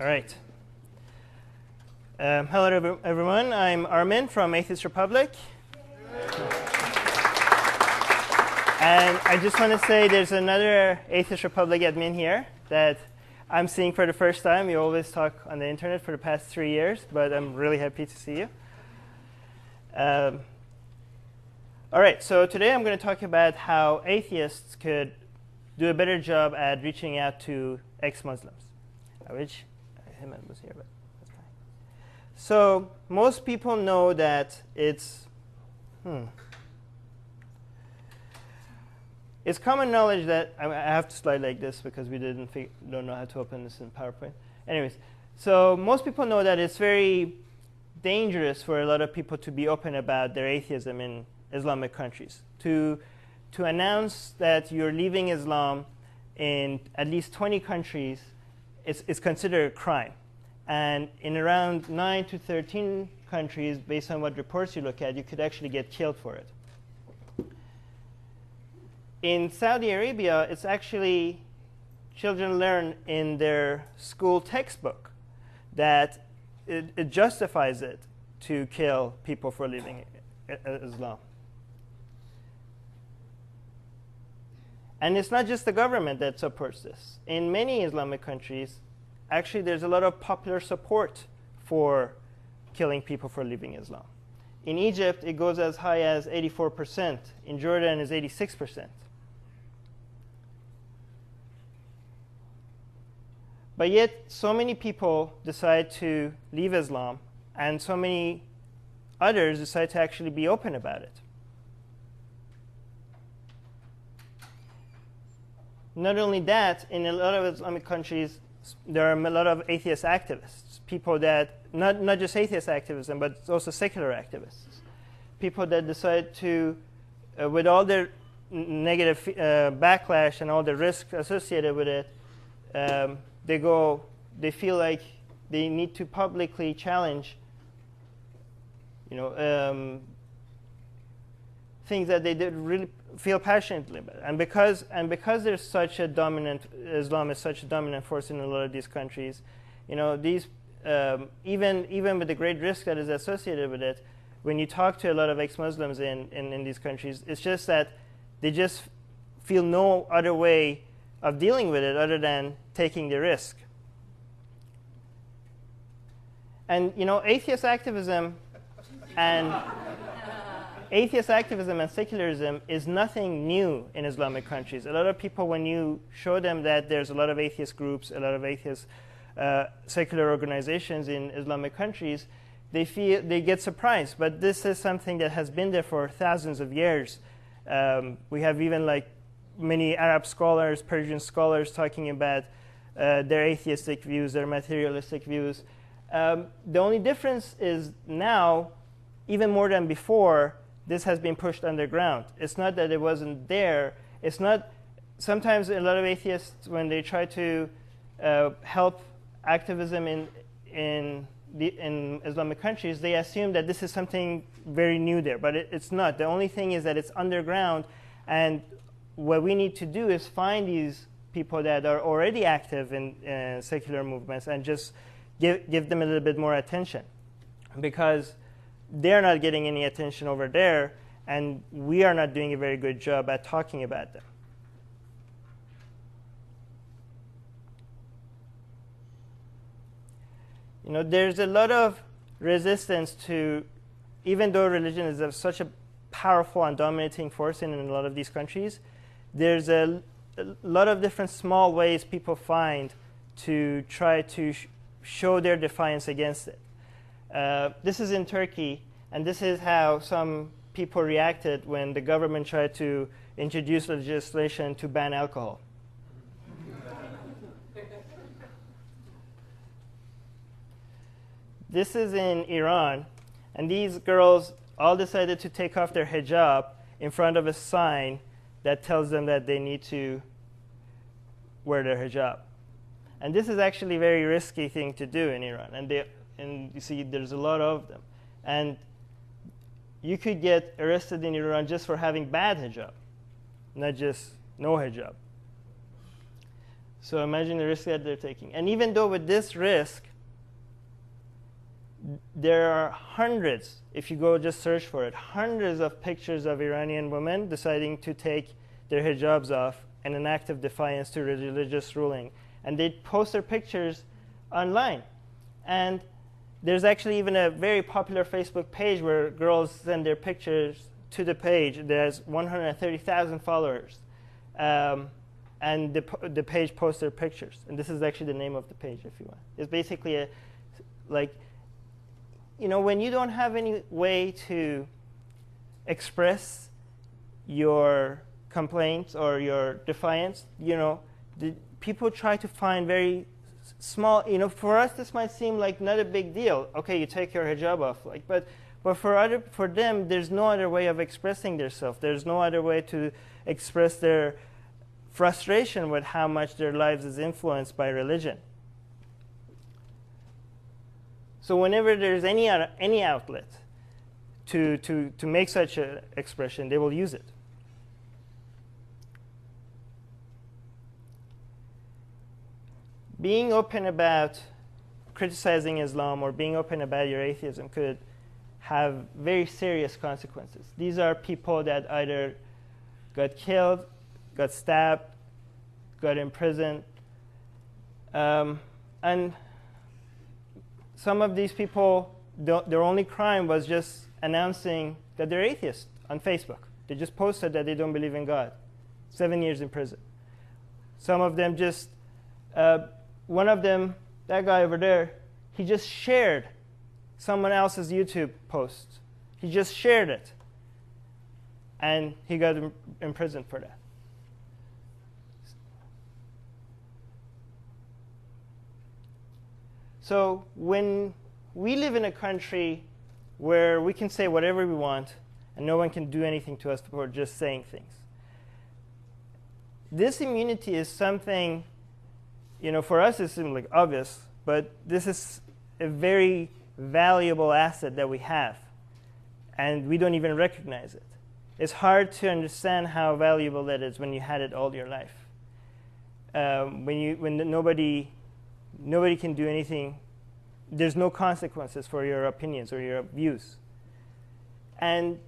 All right. Hello, everyone. I'm Armin from Atheist Republic. And I just want to say there's another Atheist Republic admin here that I'm seeing for the first time. We always talk on the internet for the past 3 years, but I'm really happy to see you. All right, so today I'm going to talk about how atheists could do a better job at reaching out to ex-Muslims. I wish Ahmed was here, but that's fine. So most people know that it's common knowledge that I have to slide like this because we don't know how to open this in PowerPoint. Anyways, so most people know that it's very dangerous for a lot of people to be open about their atheism in Islamic countries. To announce that you're leaving Islam in at least 20 countries is considered a crime. And in around 9 to 13 countries, based on what reports you look at, you could actually get killed for it. In Saudi Arabia, it's actually children learn in their school textbook that it justifies it to kill people for leaving Islam. And it's not just the government that supports this. In many Islamic countries, actually there's a lot of popular support for killing people for leaving Islam. In Egypt, it goes as high as 84%. In Jordan, it's 86%. But yet, so many people decide to leave Islam, and so many others decide to actually be open about it. Not only that, in a lot of Islamic countries, there are a lot of atheist activists, people that, not just atheist activism, but also secular activists, people that decide to, with all their negative backlash and all the risk associated with it, they feel like they need to publicly challenge, things that they did really feel passionately about. And because there's such a dominant, Islam is such a dominant force in a lot of these countries, these even with the great risk that is associated with it, when you talk to a lot of ex-Muslims in these countries, it's just that they just feel no other way of dealing with it other than taking the risk. And atheist activism and secularism is nothing new in Islamic countries. A lot of people, when you show them that there's a lot of atheist groups, a lot of atheist secular organizations in Islamic countries, they get surprised. But this is something that has been there for thousands of years. We have even many Arab scholars, Persian scholars talking about their atheistic views, their materialistic views. The only difference is now, even more than before, this has been pushed underground. It's not that it wasn't there. It's not. Sometimes a lot of atheists, when they try to help activism in Islamic countries, they assume that this is something very new there, but it's not. The only thing is that it's underground, and what we need to do is find these people that are already active in secular movements and just give them a little bit more attention, because they're not getting any attention over there, and we are not doing a very good job at talking about them. There's a lot of resistance to, even though religion is such a powerful and dominating force in a lot of these countries, there's a lot of different small ways people find to try to show their defiance against it. This is in Turkey, and this is how some people reacted when the government tried to introduce legislation to ban alcohol. This is in Iran, and these girls all decided to take off their hijab in front of a sign that tells them that they need to wear their hijab. And this is actually a very risky thing to do in Iran. And you see, there's a lot of them. And you could get arrested in Iran just for having bad hijab, not just no hijab. So imagine the risk that they're taking. And even though with this risk, there are hundreds, if you go just search for it, hundreds of pictures of Iranian women deciding to take their hijabs off in an act of defiance to religious ruling. And they post their pictures online. And there's actually even a very popular Facebook page where girls send their pictures to the page. There's 130,000 followers. And the page posts their pictures. And this is actually the name of the page, if you want. It's basically a, like, when you don't have any way to express your complaints or your defiance, people try to find very small, for us this might seem like not a big deal. Okay, you take your hijab off, but for them, there's no other way of expressing themselves. There's no other way to express their frustration with how much their lives is influenced by religion. So whenever there's any outlet to make such an expression, they will use it. Being open about criticizing Islam or being open about your atheism could have very serious consequences. These are people that either got killed, got stabbed, got imprisoned, and some of these people, their only crime was just announcing that they're atheists on Facebook. They just posted that they don't believe in God. 7 years in prison. Some of them just, one of them, that guy over there, he just shared someone else's YouTube post. He just shared it. And he got imprisoned for that. So when we live in a country where we can say whatever we want and no one can do anything to us for just saying things, this immunity is something, for us it seems like obvious, but this is a very valuable asset that we have, and we don't even recognize it. It's hard to understand how valuable that is when you had it all your life. When nobody can do anything, there's no consequences for your opinions or your views. And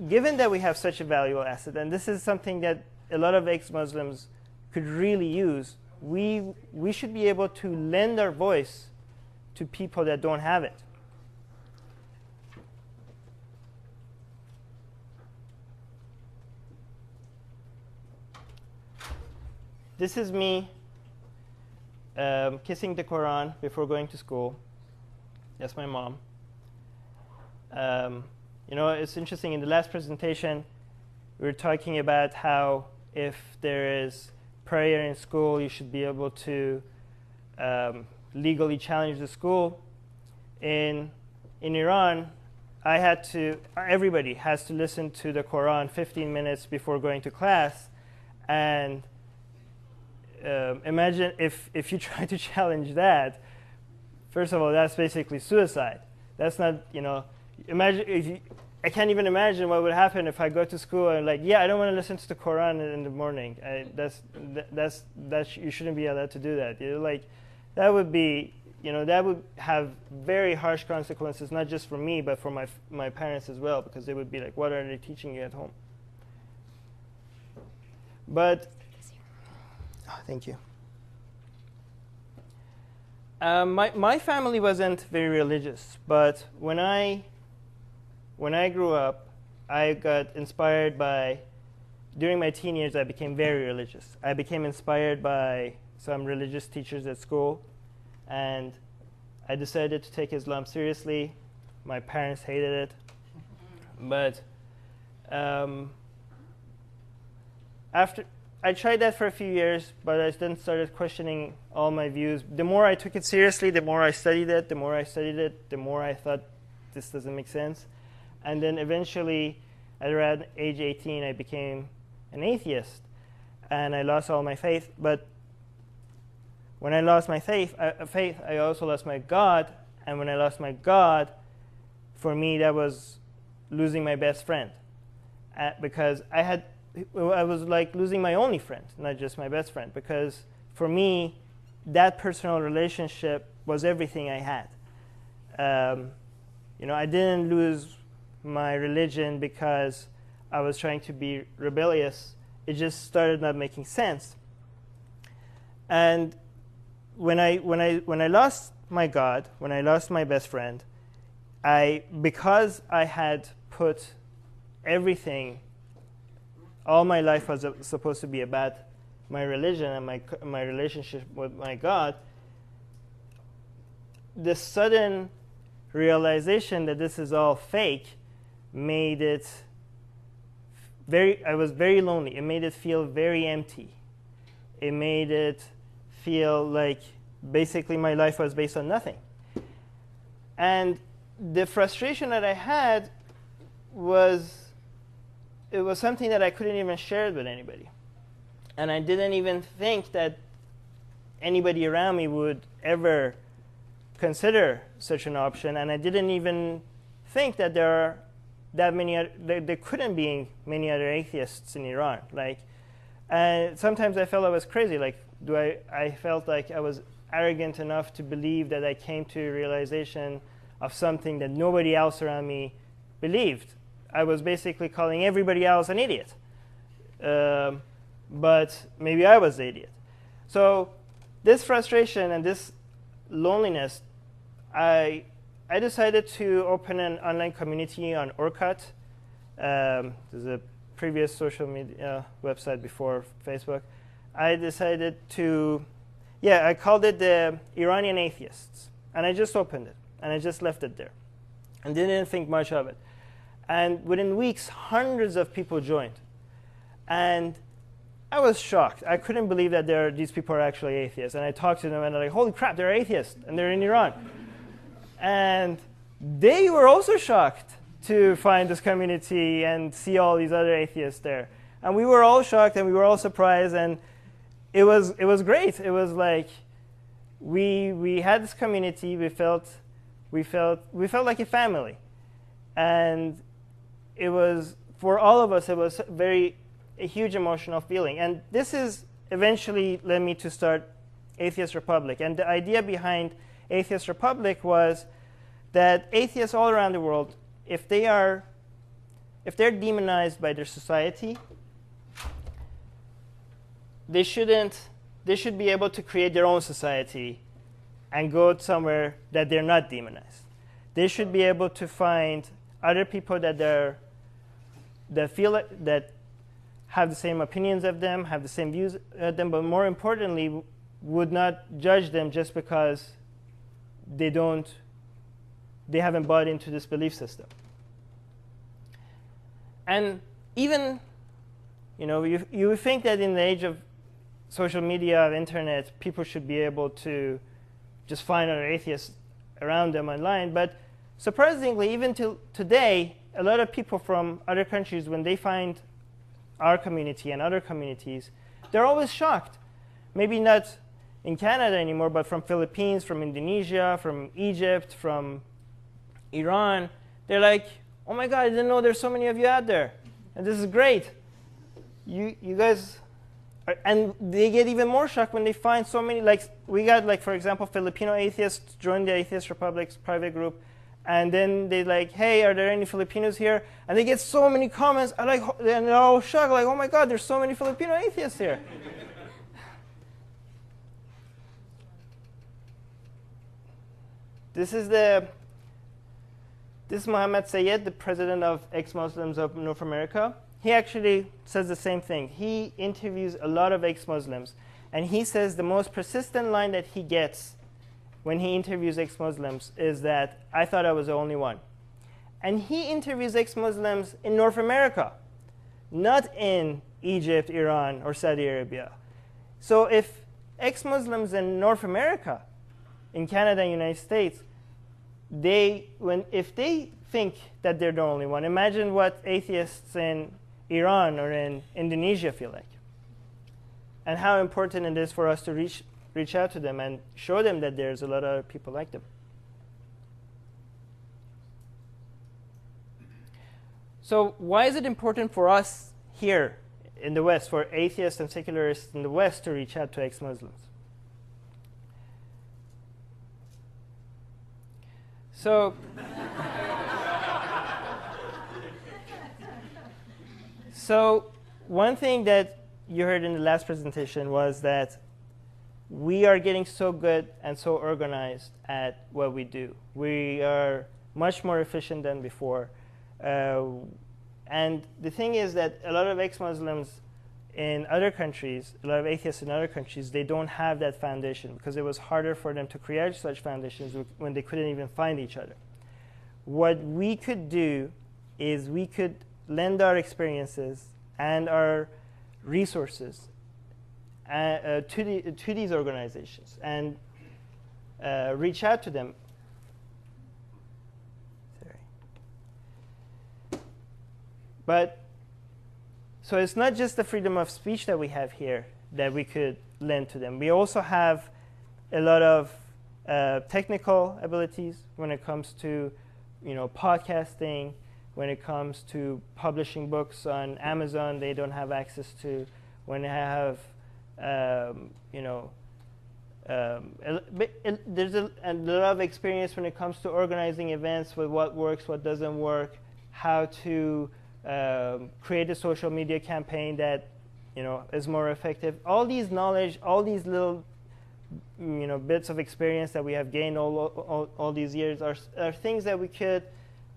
given that we have such a valuable asset, and this is something that a lot of ex-Muslims could really use, we should be able to lend our voice to people that don't have it. This is me kissing the Quran before going to school. That's my mom. It's interesting. In the last presentation, we were talking about how if there is prayer in school, you should be able to legally challenge the school. In Iran, everybody has to listen to the Quran 15 minutes before going to class, and imagine if you try to challenge that. First of all, that's basically suicide. That's not, imagine I can't even imagine what would happen if I go to school and I don't want to listen to the Quran in the morning. You shouldn't be allowed to do that. That would be, that would have very harsh consequences, not just for me, but for my parents as well, because they would be like, what are they teaching you at home? But, thank you. My family wasn't very religious, but when I grew up, I got inspired by, during my teen years, I became very religious. I became inspired by some religious teachers at school, and I decided to take Islam seriously. My parents hated it, but after I tried that for a few years, but I then started questioning all my views. The more I took it seriously, the more I studied it, the more I thought this doesn't make sense. And then eventually, at around age 18, I became an atheist, and I lost all my faith. But when I lost my faith, I also lost my God. And when I lost my God, for me, that was losing my best friend, because I was like losing my only friend, not just my best friend, because for me, that personal relationship was everything I had. I didn't lose my religion because I was trying to be rebellious. It just started not making sense. And when I lost my God, when I lost my best friend, because I had put everything, all my life was supposed to be about my religion and my relationship with my God, the sudden realization that this is all fake made it I was very lonely. It made it feel very empty. It made it feel like basically my life was based on nothing. And the frustration that I had was something that I couldn't even share it with anybody. And I didn't even think that anybody around me would ever consider such an option. And I didn't even think that there couldn't be many other atheists in Iran. And sometimes I felt I was crazy. I felt like I was arrogant enough to believe that I came to a realization of something that nobody else around me believed. I was basically calling everybody else an idiot. But maybe I was the idiot. So this frustration and this loneliness, I decided to open an online community on Orkut. There's a previous social media website before Facebook. I decided I called it the Iranian Atheists. And I just opened it. And I just left it there. And didn't think much of it. And within weeks, hundreds of people joined. And I was shocked. I couldn't believe that these people are actually atheists. And I talked to them, and they're like, holy crap, they're atheists. And they're in Iran. And they were also shocked to find this community and see all these other atheists there. And we were all shocked, and we were all surprised. And it was great. It was like we had this community. We felt like a family. And it was, for all of us, it was a huge emotional feeling. And this is eventually led me to start Atheist Republic. And the idea behind Atheist Republic was that atheists all around the world, if they're demonized by their society, they should be able to create their own society and go somewhere that they're not demonized. They should be able to find other people that have the same opinions of them, have the same views of them, but more importantly, would not judge them just because they haven't bought into this belief system. And even, you would think that in the age of social media, of internet, people should be able to just find other atheists around them online. But surprisingly, even till today, a lot of people from other countries, when they find our community and other communities, they're always shocked. Maybe not in Canada anymore, but from Philippines, from Indonesia, from Egypt, from Iran. They're like, oh my God, I didn't know there's so many of you out there. And this is great. You guys, and they get even more shocked when they find so many, we got, for example, Filipino atheists joined the Atheist Republic's private group. And then they're like, hey, are there any Filipinos here? And they get so many comments, and they're all shocked, like, oh my God, there's so many Filipino atheists here. This is Mohammed Sayed, the president of ex-Muslims of North America. He actually says the same thing. He interviews a lot of ex-Muslims, and he says the most persistent line that he gets when he interviews ex-Muslims is that, I thought I was the only one. And he interviews ex-Muslims in North America, not in Egypt, Iran, or Saudi Arabia. So if ex-Muslims in North America, in Canada and United States, if they think that they're the only one, imagine what atheists in Iran or in Indonesia feel like. And how important it is for us to reach out to them and show them that there's a lot of other people like them. So why is it important for us here in the West, for atheists and secularists in the West to reach out to ex-Muslims. So, so one thing that you heard in the last presentation was that we are getting so good and so organized at what we do. We are much more efficient than before. And the thing is that a lot of ex-Muslims in other countries, a lot of atheists in other countries, they don't have that foundation because it was harder for them to create such foundations when they couldn't even find each other. What we could do is we could lend our experiences and our resources to these organizations and reach out to them. But so it's not just the freedom of speech that we have here that we could lend to them. We also have a lot of technical abilities when it comes to, podcasting, when it comes to publishing books on Amazon they don't have access to, when they have, there's a lot of experience when it comes to organizing events with what works, what doesn't work, how to create a social media campaign that is more effective. All these knowledge, all these little bits of experience that we have gained all these years are things that we could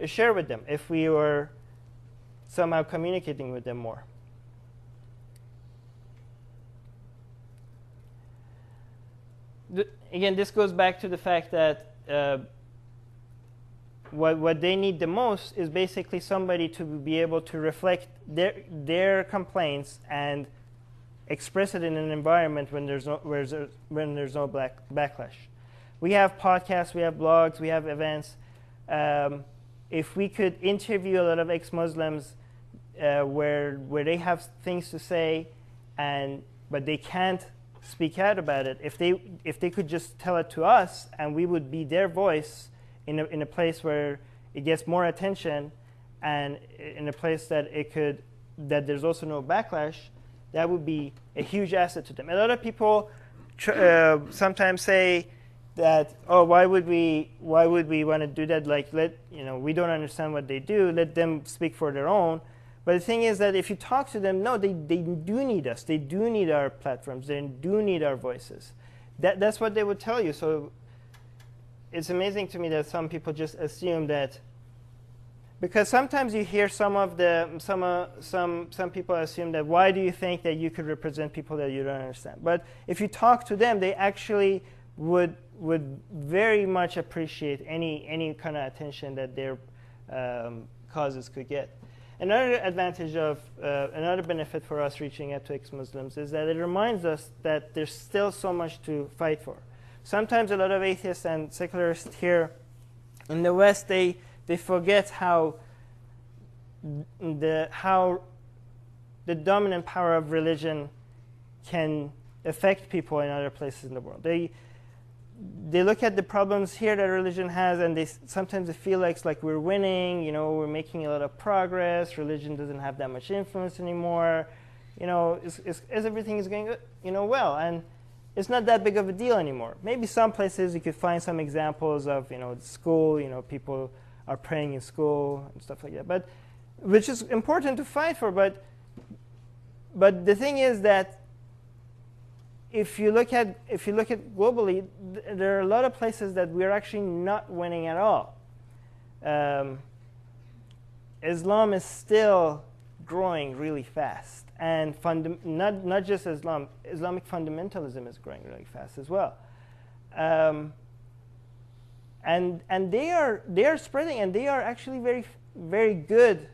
share with them if we were somehow communicating with them more. Again, this goes back to the fact that what they need the most is basically somebody to be able to reflect their complaints and express it in an environment when there's no backlash. We have podcasts, we have blogs, we have events. If we could interview a lot of ex-Muslims where they have things to say, but they can't speak out about it, if they could just tell it to us and we would be their voice in a place where it gets more attention and in a place that there's also no backlash, that would be a huge asset to them. A lot of people sometimes say that, oh, why would we want to do that? Like, we don't understand what they do. Let them speak for their own. But the thing is that if you talk to them, no, they do need us. They do need our platforms. They do need our voices. That's what they would tell you. So it's amazing to me that some people just assume that, because sometimes you hear some people assume that, why do you think that you could represent people that you don't understand? But if you talk to them, they actually would very much appreciate any kind of attention that their causes could get. Another advantage of another benefit for us reaching out to ex-Muslims is that it reminds us that there's still so much to fight for. Sometimes a lot of atheists and secularists here in the West, they forget how the dominant power of religion can affect people in other places in the world. They look at the problems here that religion has, and sometimes they feel like we're winning. We're making a lot of progress. Religion doesn't have that much influence anymore. Everything is going well, and it's not that big of a deal anymore. Maybe some places you could find some examples of school. People are praying in school and stuff like that, but which is important to fight for. But the thing is that if you look at globally, there are a lot of places that we're actually not winning at all. Islam is still growing really fast, and not just Islam, Islamic fundamentalism is growing really fast as well. And they are spreading, and they are actually very, very good.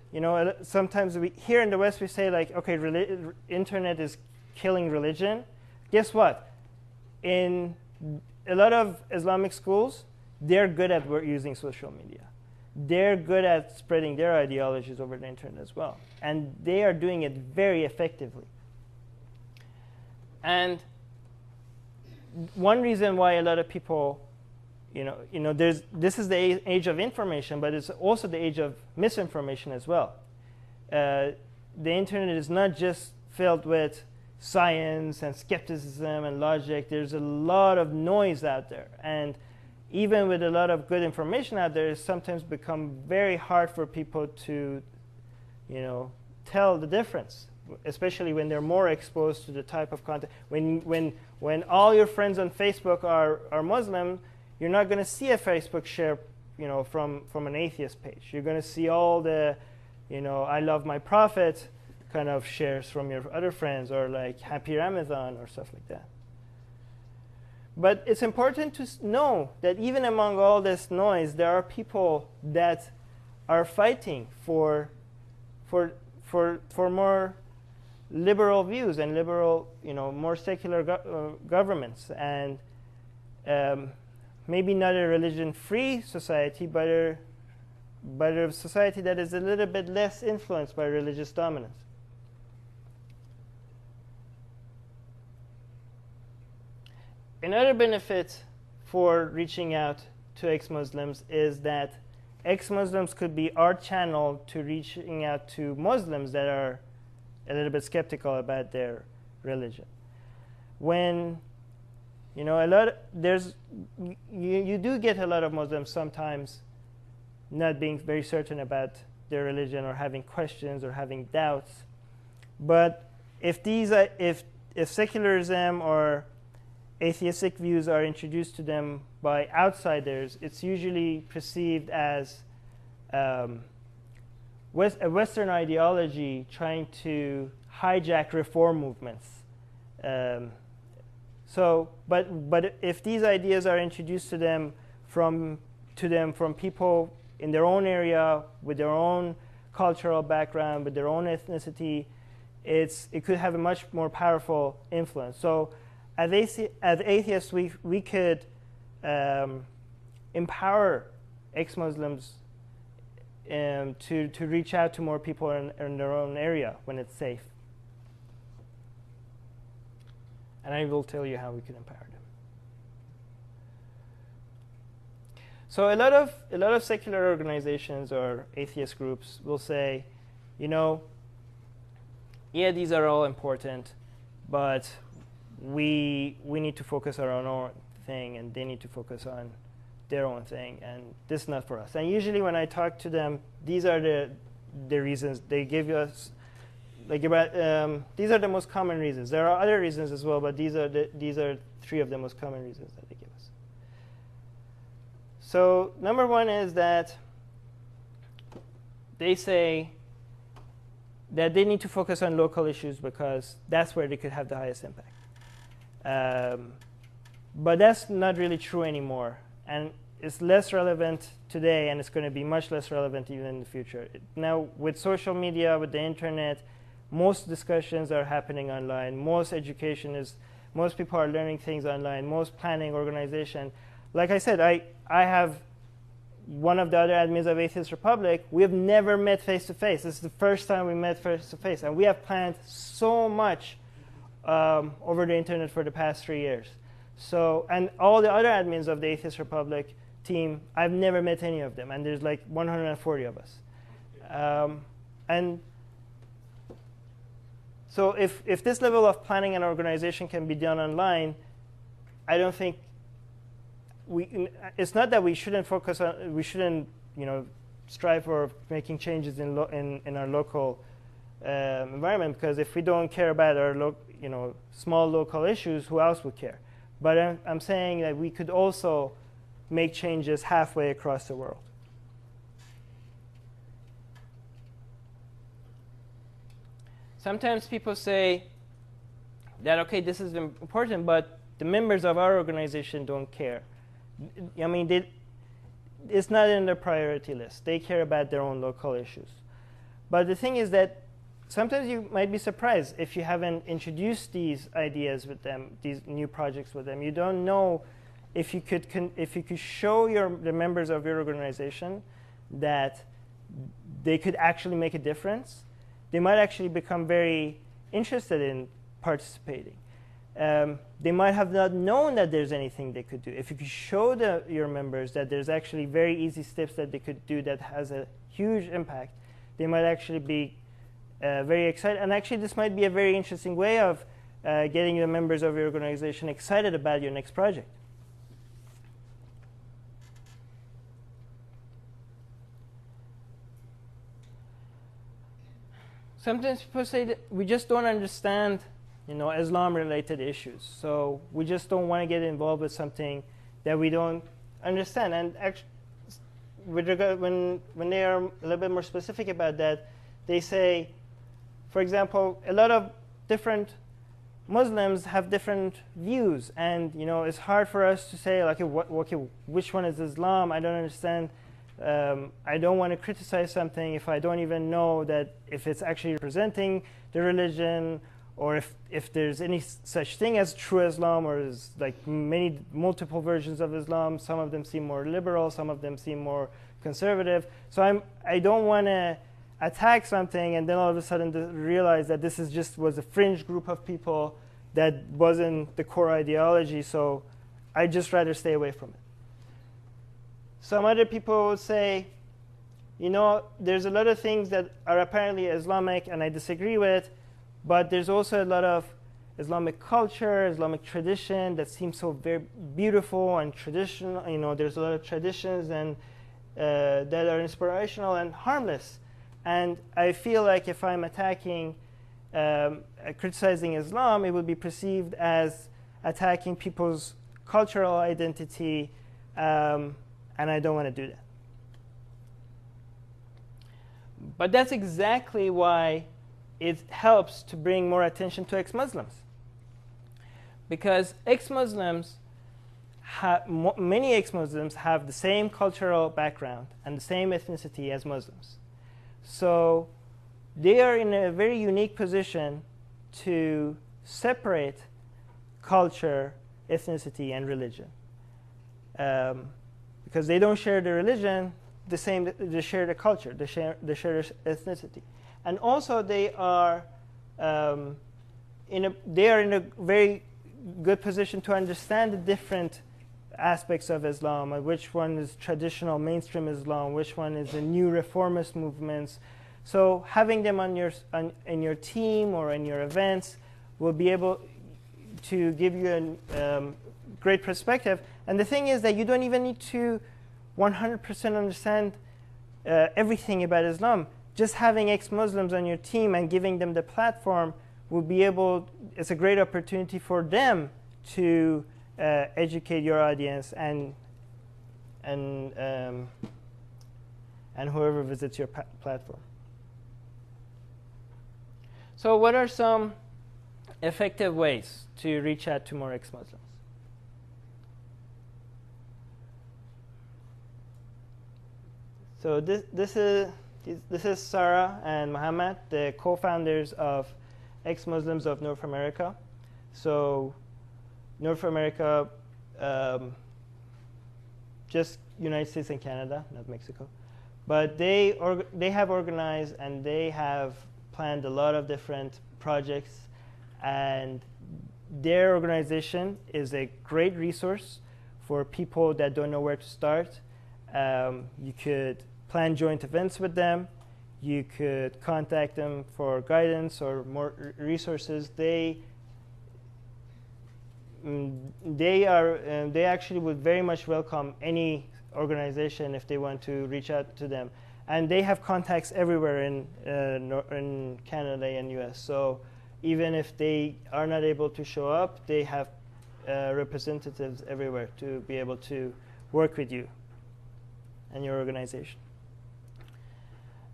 Sometimes here in the West we say okay, internet is killing religion. Guess what? In a lot of Islamic schools, they're good at using social media. They're good at spreading their ideologies over the internet as well. And they are doing it very effectively. And one reason why a lot of people, this is the age of information, but it's also the age of misinformation as well. The internet is not just filled with science and skepticism and logic. There's a lot of noise out there. And even with a lot of good information out there, it's sometimes become very hard for people to, tell the difference, especially when they're more exposed to the type of content. When all your friends on Facebook are Muslim, you're not going to see a Facebook share, from an atheist page. You're going to see all the, I love my prophet kind of shares from your other friends, or like Happy Ramadan or stuff like that. But it's important to know that even among all this noise, there are people that are fighting for more liberal views and liberal, more secular governments, and maybe not a religion-free society, but a society that is a little bit less influenced by religious dominance. Another benefit for reaching out to ex-Muslims is that ex-Muslims could be our channel to reaching out to Muslims that are a little bit skeptical about their religion. When you do get a lot of Muslims sometimes not being very certain about their religion, or having questions, or having doubts. But if secularism or atheistic views are introduced to them by outsiders, it's usually perceived as a Western ideology trying to hijack reform movements. But if these ideas are introduced to them from people in their own area, with their own cultural background, with their own ethnicity, it could have a much more powerful influence. So as atheists, we could empower ex-Muslims to reach out to more people in their own area when it's safe. And I will tell you how we can empower them. So a lot of secular organizations or atheist groups will say, yeah, these are all important, but we need to focus on our own thing, and they need to focus on their own thing, and this is not for us. And usually when I talk to them, these are the reasons they give us. These are the most common reasons. There are other reasons as well, but these are three of the most common reasons that they give us. So number one is that they say that they need to focus on local issues because that's where they could have the highest impact. But that's not really true anymore, and it's less relevant today, and it's going to be much less relevant even in the future. Now, with social media, with the internet, most discussions are happening online. Most people are learning things online. Most planning, organization. Like I said, I have one of the other admins of Atheist Republic. We have never met face to face. This is the first time we met face to face, and we have planned so much over the internet for the past 3 years. So, and all the other admins of the Atheist Republic team, I've never met any of them, and there's like 140 of us. And so if this level of planning and organization can be done online, I don't think it's not that we shouldn't focus on, we shouldn't strive for making changes in our local environment, because if we don't care about our small local issues, who else would care? But I'm saying that we could also make changes halfway across the world. Sometimes people say that, okay, this is important, but the members of our organization don't care. I mean, it's not in their priority list. They care about their own local issues. But the thing is that sometimes you might be surprised if you haven't introduced these ideas with them, these new projects with them. You don't know if you could show the members of your organization that they could actually make a difference. They might actually become very interested in participating. They might have not known that there's anything they could do. If you could show your members that there's actually very easy steps that they could do that has a huge impact, they might actually be very excited. And actually, this might be a very interesting way of getting the members of your organization excited about your next project. Sometimes people say that we just don't understand, Islam-related issues. So we just don't want to get involved with something that we don't understand. And actually, with regard, when they are a little bit more specific about that, they say, for example, a lot of different Muslims have different views, and it's hard for us to say, like, okay, which one is Islam? I don't understand. I don't want to criticize something if I don't even know that if it's actually representing the religion, or if there's any such thing as true Islam, or is like multiple versions of Islam. Some of them seem more liberal, some of them seem more conservative. So I don't want to attack something and then all of a sudden realize that this was a fringe group of people that wasn't the core ideology. So I'd just rather stay away from it. Some other people would say, there's a lot of things that are apparently Islamic and I disagree with, but there's also a lot of Islamic culture, Islamic tradition that seems so very beautiful and traditional. There's a lot of traditions and that are inspirational and harmless. And I feel like if I'm attacking, criticizing Islam, it would be perceived as attacking people's cultural identity, and I don't want to do that. But that's exactly why it helps to bring more attention to ex-Muslims. Because ex-Muslims, many ex-Muslims have the same cultural background and the same ethnicity as Muslims. So they are in a very unique position to separate culture, ethnicity, and religion. Because they don't share the religion the same, they share the culture, they share ethnicity. And also they are in a very good position to understand the different aspects of Islam, which one is traditional mainstream Islam, which one is the new reformist movements. So having them in your team or in your events will be able to give you a great perspective. And the thing is that you don't even need to 100% understand everything about Islam. Just having ex-Muslims on your team and giving them the platform will be it's a great opportunity for them to educate your audience and whoever visits your platform. So what are some effective ways to reach out to more ex-Muslims? So this is Sarah and Muhammad, the co-founders of Ex-Muslims of North America. So North America, just United States and Canada, not Mexico. But they have organized and they have planned a lot of different projects. And their organization is a great resource for people that don't know where to start. You could plan joint events with them. You could contact them for guidance or more resources. They actually would very much welcome any organization if they want to reach out to them. And they have contacts everywhere in Canada and US. So even if they are not able to show up, they have representatives everywhere to be able to work with you and your organization.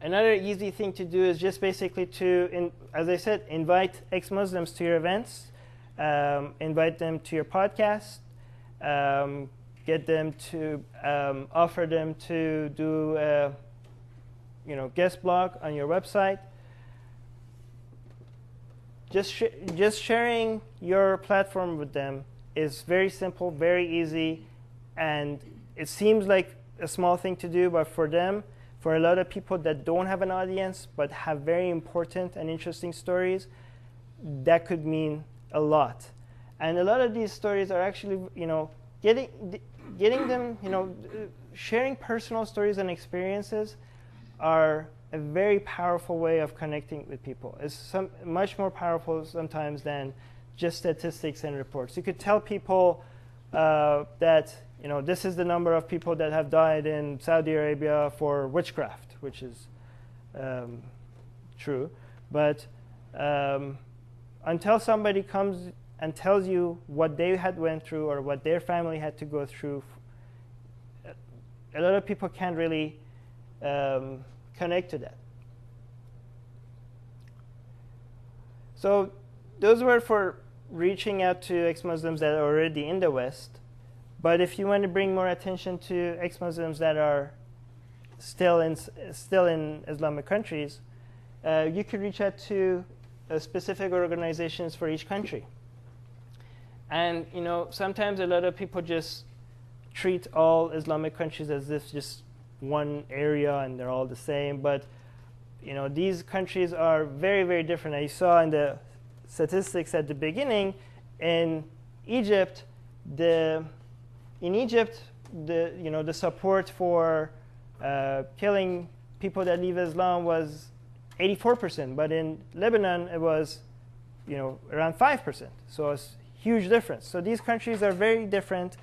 Another easy thing to do is just basically to, as I said, invite ex-Muslims to your events, invite them to your podcast, get them to offer them to do a guest blog on your website. Just sharing your platform with them is very simple, very easy, and it seems like a small thing to do, but for them, for a lot of people that don't have an audience but have very important and interesting stories, that could mean a lot. And a lot of these stories are actually, getting them, sharing personal stories and experiences are a very powerful way of connecting with people. It's much more powerful sometimes than just statistics and reports. You could tell people that this is the number of people that have died in Saudi Arabia for witchcraft, which is true. But until somebody comes and tells you what they had went through or what their family had to go through, a lot of people can't really connect to that. So those were for reaching out to ex-Muslims that are already in the West. But if you want to bring more attention to ex-Muslims that are still in Islamic countries, you could reach out to specific organizations for each country. And sometimes a lot of people just treat all Islamic countries as if just one area and they're all the same. But these countries are very, very different. As you saw in the statistics at the beginning, in Egypt, the support for killing people that leave Islam was 84%, but in Lebanon it was around 5%. So it's a huge difference. So these countries are very different.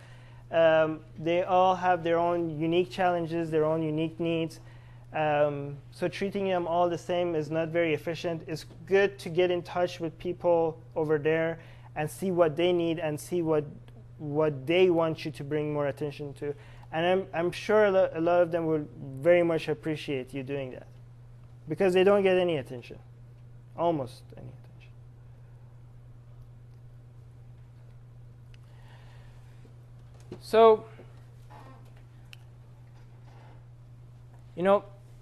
They all have their own unique challenges, their own unique needs. So treating them all the same is not very efficient. It's good to get in touch with people over there and see what they need and see what they want you to bring more attention to. And I'm sure a lot of them will very much appreciate you doing that, because they don't get any attention, almost any attention. So,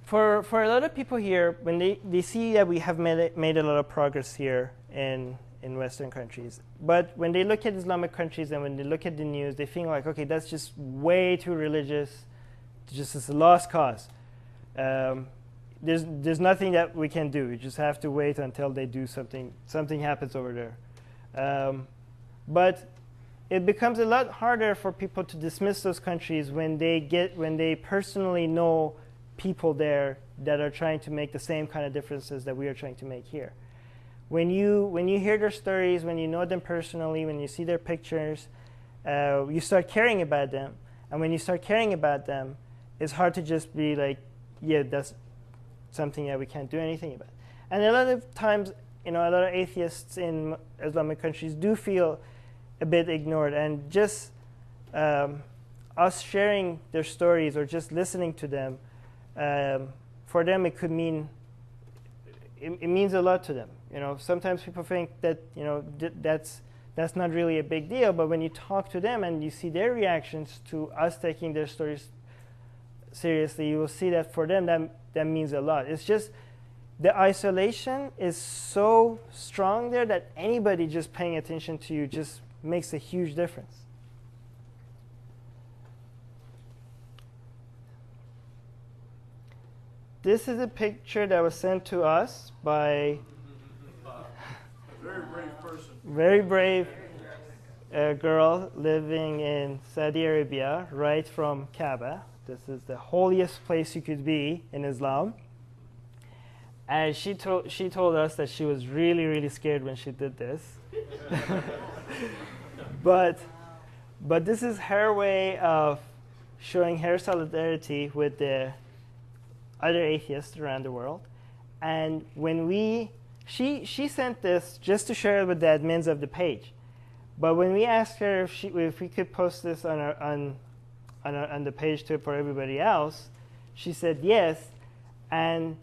for a lot of people here, when they see that we have made a lot of progress here in Western countries, but when they look at Islamic countries and when they look at the news, they think like, okay, that's just way too religious, just as a lost cause. There's nothing that we can do. We just have to wait until they do something happens over there. But it becomes a lot harder for people to dismiss those countries when they personally know people there that are trying to make the same kind of differences that we are trying to make here. When you hear their stories, when you know them personally, when you see their pictures, you start caring about them. And when you start caring about them, it's hard to just be like, yeah, that's something that we can't do anything about. And a lot of times, a lot of atheists in Islamic countries do feel a bit ignored. And just us sharing their stories or just listening to them, for them it could mean, it means a lot to them. Sometimes people think that that's not really a big deal, but when you talk to them and you see their reactions to us taking their stories seriously, you will see that for them that means a lot. It's just the isolation is so strong there that anybody just paying attention to you just makes a huge difference. This is a picture that was sent to us by a very brave person. Very brave girl living in Saudi Arabia, right from Kaaba. This is the holiest place you could be in Islam. And she told us that she was really, really scared when she did this. But this is her way of showing her solidarity with the other atheists around the world. And when she sent this just to share it with the admins of the page. But when we asked her if we could post this on the page for everybody else, she said yes. And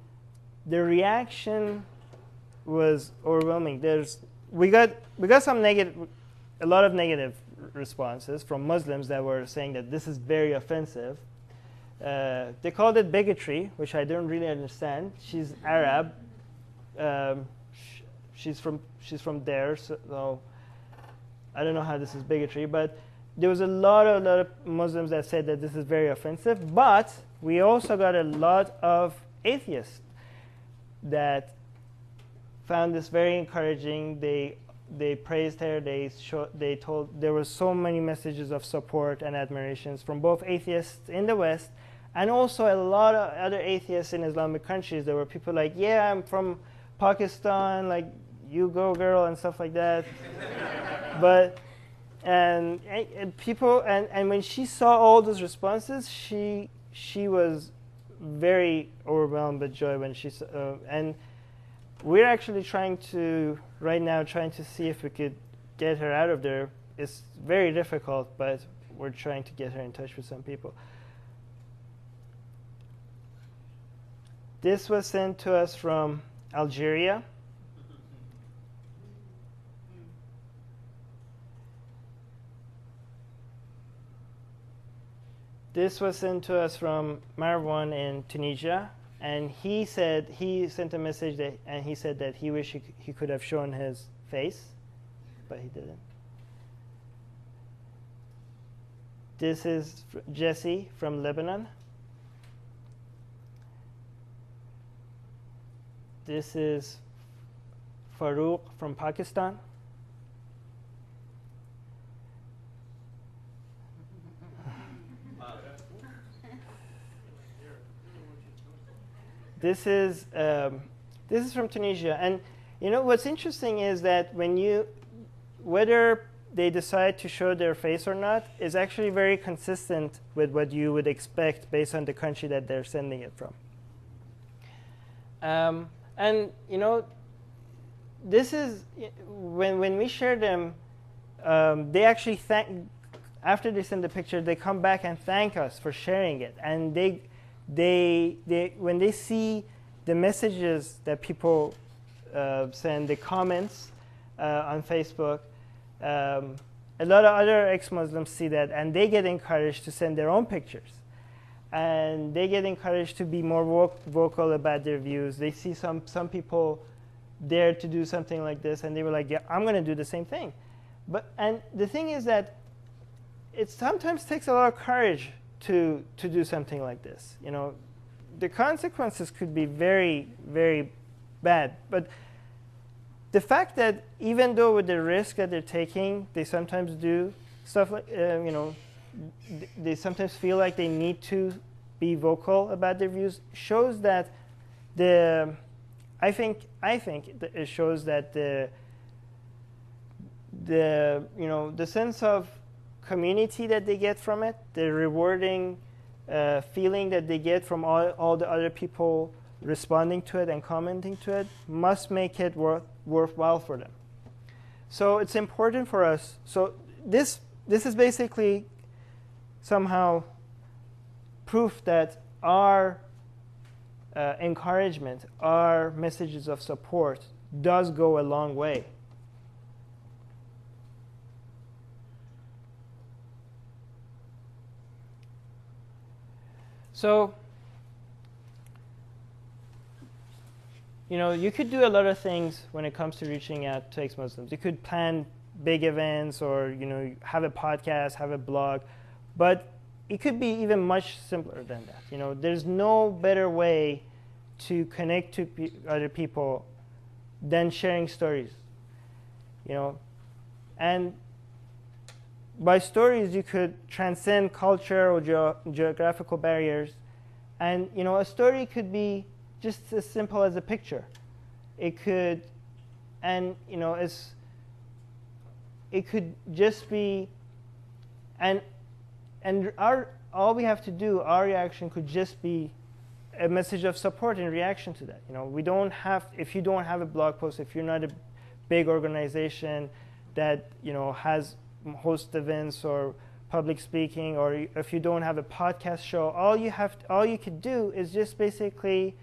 the reaction was overwhelming. We got a lot of negative responses from Muslims that were saying that this is very offensive. They called it bigotry, which I don't really understand. She's Arab. She's from there, so I don't know how this is bigotry. But there was a lot of Muslims that said that this is very offensive. But we also got a lot of atheists that found this very encouraging. They praised her. They told there were so many messages of support and admirations from both atheists in the West And also a lot of other atheists in Islamic countries. There were people like, yeah, I'm from Pakistan, like, you go girl, and stuff like that. But, and people, and when she saw all those responses, she was very overwhelmed with joy when she saw, and we're actually right now trying to see if we could get her out of there. It's very difficult, but we're trying to get her in touch with some people. This was sent to us from Algeria. This was sent to us from Marwan in Tunisia, and he sent a message and he said that he wished he could have shown his face, but he didn't. This is Jesse from Lebanon. This is Farouk from Pakistan. This is from Tunisia, and what's interesting is that whether they decide to show their face or not is actually very consistent with what you would expect based on the country that they're sending it from. And this is when we share them, they actually after they send the picture, they come back and thank us for sharing it, and when they see the messages that people send, the comments on Facebook, a lot of other ex-Muslims see that, and they get encouraged to send their own pictures. And they get encouraged to be more vocal about their views. They see some people dare to do something like this, and they were like, yeah, I'm going to do the same thing. And the thing is that it sometimes takes a lot of courage to do something like this. The consequences could be very, very bad. But the fact that even though with the risk that they're taking, they sometimes do stuff like, they sometimes feel like they need to be vocal about their views, shows that I think it shows that the sense of community that they get from it, the rewarding feeling that they get from all the other people responding to it and commenting to it, must make it worthwhile for them. So it's important for us. So this is basically somehow proof that our encouragement, our messages of support does go a long way. So, you could do a lot of things when it comes to reaching out to ex-Muslims. You could plan big events, or have a podcast, have a blog, but it could be even much simpler than that. There's no better way to connect to other people than sharing stories. And by stories, you could transcend culture or geographical barriers. And a story could be just as simple as a picture. It could, and it could just be, and all we have to do, our reaction could just be a message of support in reaction to that. We don't have, if you don't have a blog post, if you're not a big organization that has host events or public speaking, or if you don't have a podcast show, all you could do is just basically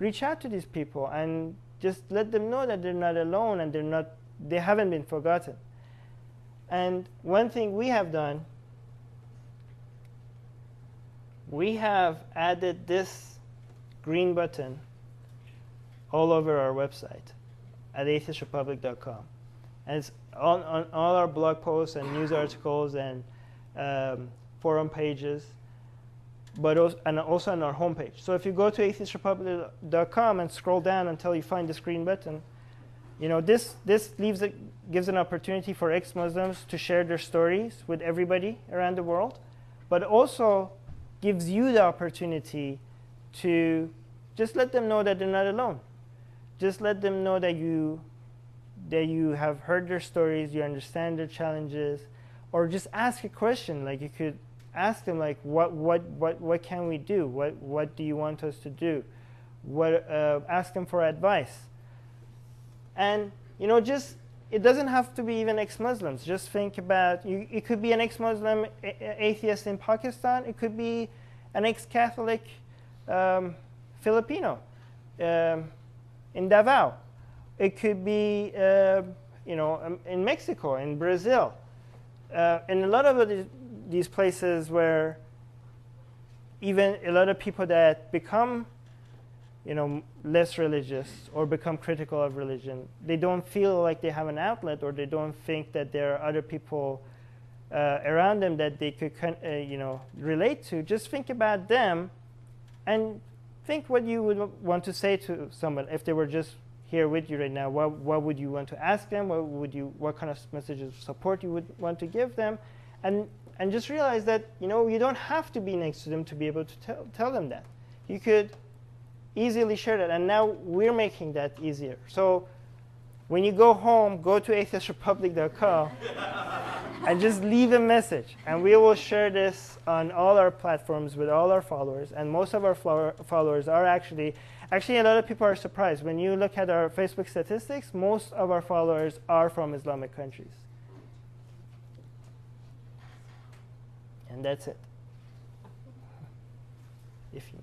reach out to these people and just let them know that they're not alone and they haven't been forgotten. And one thing we have done, we have added this green button all over our website at atheistrepublic.com. And it's on all our blog posts and news articles and forum pages, but also on our homepage. So if you go to atheistrepublic.com and scroll down until you find this green button, this gives an opportunity for ex-Muslims to share their stories with everybody around the world, but also gives you the opportunity to just let them know that they're not alone. Just let them know that you have heard their stories, you understand their challenges, or just ask a question. Like, you could ask them, like, what can we do? What do you want us to do? Ask them for advice. And just, it doesn't have to be even ex-Muslims. Just think about, it could be an ex-Muslim atheist in Pakistan. It could be an ex-Catholic Filipino in Davao. It could be in Mexico, in Brazil, in a lot of these places where even a lot of people that become less religious or become critical of religion, they don't feel like they have an outlet, or they don't think that there are other people around them that they could relate to. Just think about them and think what you would want to say to someone if they were just here with you right now. What would you want to ask them? What kind of messages of support you would want to give them? And just realize that you don't have to be next to them to be able to tell them that. You could easily share that, and now we're making that easier. So when you go home, go to atheistrepublic.com and just leave a message, and we will share this on all our platforms with all our followers. And most of our followers are actually a lot of people are surprised. When you look at our Facebook statistics, most of our followers are from Islamic countries. And that's it. If you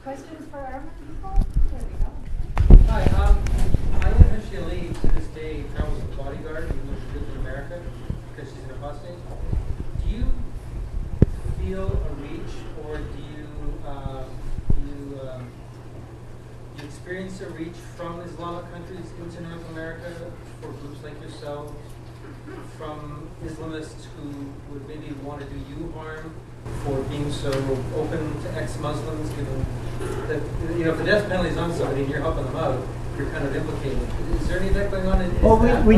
questions for Armin people? There we go. Hi, I eventually, to this day, travels with a bodyguard who lives in America because she's an apostate. Do you feel a reach, or do you experience a reach from Islamic countries into North America for groups like yourself, from Islamists who would maybe want to do you harm for being so open to ex-Muslims, given that if the death penalty is on somebody and you're helping them out, you're kind of implicated. Is there any of that going on? Well, we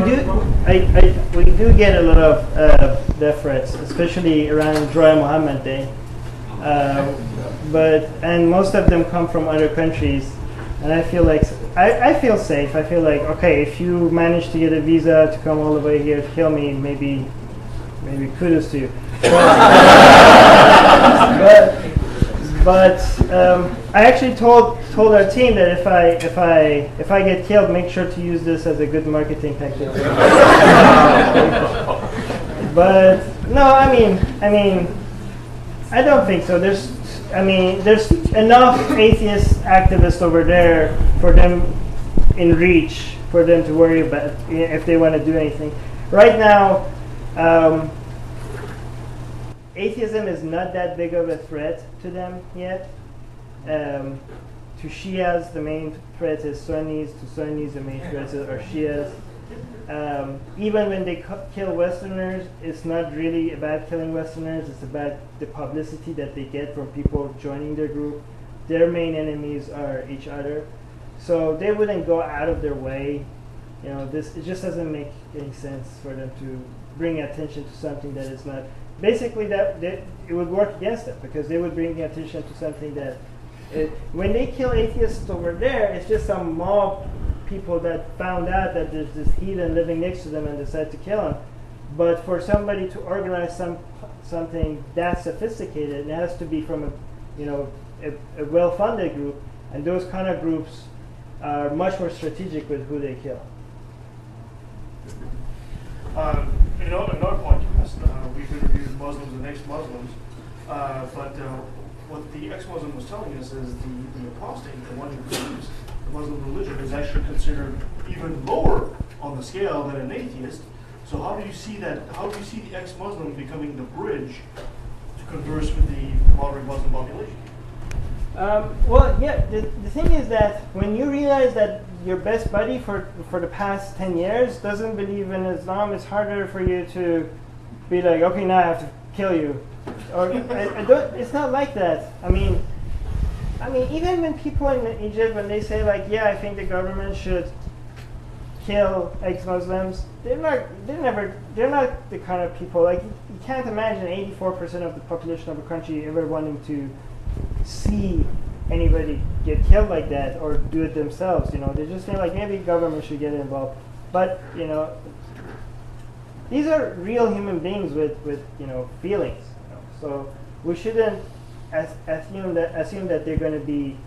do get a lot of death threats, especially around Dry Muhammad Day. And most of them come from other countries. And I feel like I feel safe. I feel like, okay, if you manage to get a visa to come all the way here to kill me, maybe kudos to you. But I actually told our team that if I get killed, make sure to use this as a good marketing tactic. But no, I mean, I don't think so. There's enough atheist activists over there for them in reach for them to worry about if they want to do anything. Right now, atheism is not that big of a threat to them yet. To Shias, the main threat is Sunnis. To Sunnis, the main threat are Shias. Even when they kill Westerners, it's not really about killing Westerners. It's about the publicity that they get from people joining their group. Their main enemies are each other. So they wouldn't go out of their way. It just doesn't make any sense for them to bring attention to something that is not. Basically, it would work against them, because they would bring attention to something that. When they kill atheists over there, it's just some mob people that found out that there's this heathen living next to them and decide to kill him. But for somebody to organize something that sophisticated, it has to be from a well-funded group, and those kind of groups are much more strategic with who they kill. Another point, we've interviewed Muslims and ex-Muslims, but what the ex-Muslim was telling us is the apostate, the one who believes the Muslim religion, is actually considered even lower on the scale than an atheist. So how do you see that? How do you see the ex-Muslim becoming the bridge to converse with the moderate Muslim population? The thing is that when you realize that your best buddy for the past 10 years doesn't believe in Islam, it's harder for you to be like, okay, now I have to kill you. Or it's not like that. I mean, I mean, even when people in Egypt, when they say like, yeah, I think the government should kill ex-Muslims, they're not the kind of people, like, you can't imagine 84% of the population of a country ever wanting to see anybody get killed like that or do it themselves. You know, they just think like maybe government should get involved. But, you know, these are real human beings with you know, feelings. You know? So we shouldn't assume that they're going to be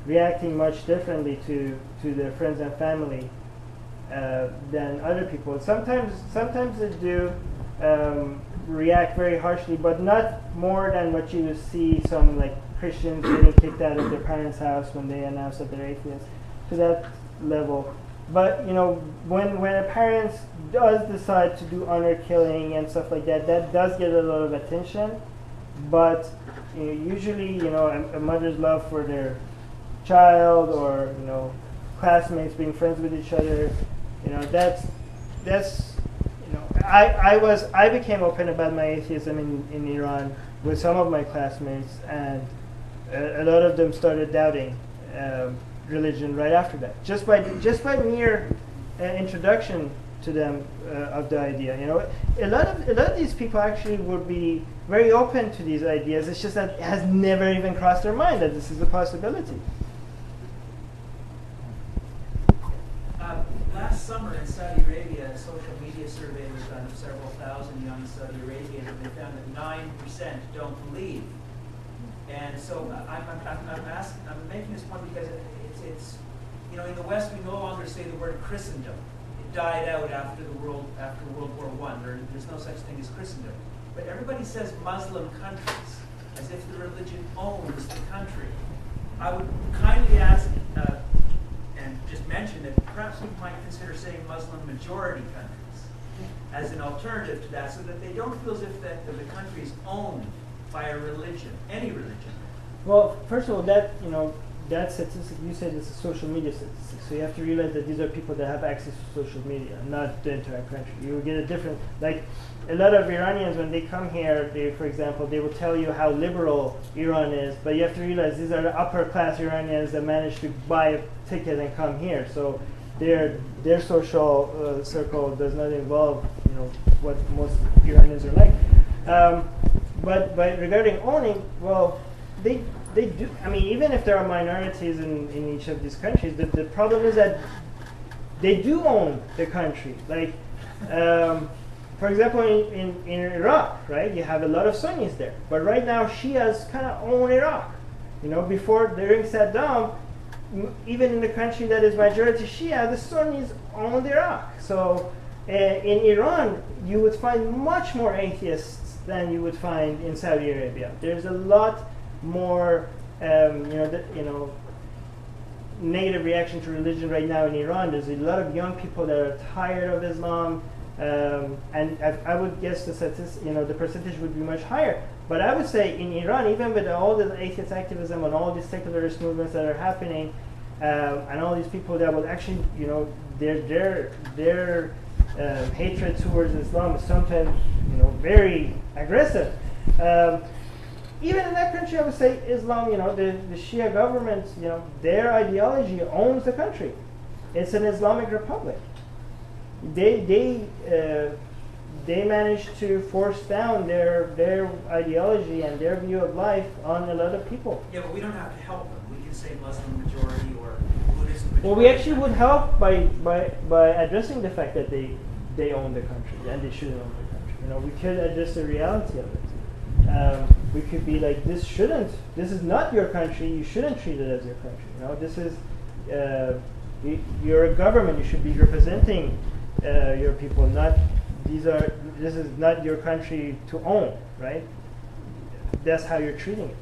reacting much differently to their friends and family than other people. Sometimes they do react very harshly, but not more than what you would see some like Christians getting kicked out of their parents' house when they announce that they're atheists, to that level. But you know, when a parent does decide to do honor killing and stuff like that, that does get a lot of attention. But you know, usually, you know, a mother's love for their child, or you know, classmates being friends with each other, you know, that's you know, I became open about my atheism in Iran with some of my classmates, and a lot of them started doubting religion right after that, just by mere introduction to them of the idea. You know, a lot of these people actually would be very open to these ideas. It's just that it has never even crossed their mind that this is a possibility. Last summer in Saudi Arabia, a social media survey was done of several thousand young Saudi Arabians, and they found that 9% don't believe. And so I'm making this point because it's you know, in the West we no longer say the word Christendom. It died out after World War I. There's no such thing as Christendom. But everybody says Muslim countries, as if the religion owns the country. I would kindly ask and just mention that perhaps we might consider saying Muslim majority countries as an alternative to that, so that they don't feel as if that the country is owned by a religion, any religion. Well, first of all, that, you know, that statistic you said is a social media statistic. So you have to realize that these are people that have access to social media, not the entire country. You will get a different, like a lot of Iranians when they come here, they, for example, they will tell you how liberal Iran is, but you have to realize these are the upper class Iranians that managed to buy a ticket and come here. So their social circle does not involve, you know, what most Iranians are like. But regarding owning, well, they do. I mean, even if there are minorities in each of these countries, the problem is that they do own the country. Like, for example, in Iraq, right? You have a lot of Sunnis there, but right now Shias kind of own Iraq. You know, during Saddam, even in the country that is majority Shia, the Sunnis owned Iraq. So in Iran, you would find much more atheists than you would find in Saudi Arabia. There's a lot more, negative reaction to religion right now in Iran. There's a lot of young people that are tired of Islam, and I would guess the percentage would be much higher. But I would say in Iran, even with all the atheist activism and all these secularist movements that are happening, and all these people that will actually, you know, their hatred towards Islam is sometimes, you know, very aggressive. Even in that country, I would say Islam, you know, the Shia government, you know, their ideology owns the country. It's an Islamic republic. They managed to force down their ideology and their view of life on a lot of people. Yeah, but we don't have to help them. We can say Muslim majority or Buddhist majority. Well, we actually would help by addressing the fact that they own the country and they should own the country. You know, we could address the reality of it. We could be like, this is not your country, you shouldn't treat it as your country. You know, this is, you're a government, you should be representing your people, this is not your country to own, right? That's how you're treating it,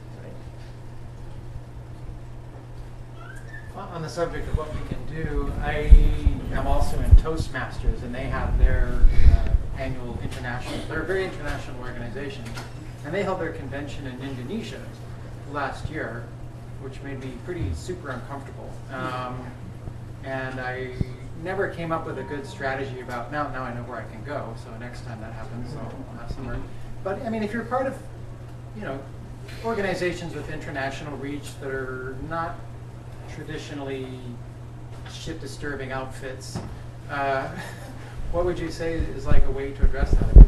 right? On the subject of what we can do, I am also in Toastmasters, and they have their annual international, they're a very international organization. And they held their convention in Indonesia last year, which made me pretty super uncomfortable. And I never came up with a good strategy about, now I know where I can go, so next time that happens, I'll have somewhere. But I mean, if you're part of, you know, organizations with international reach that are not traditionally shit-disturbing outfits, what would you say is like a way to address that? I mean,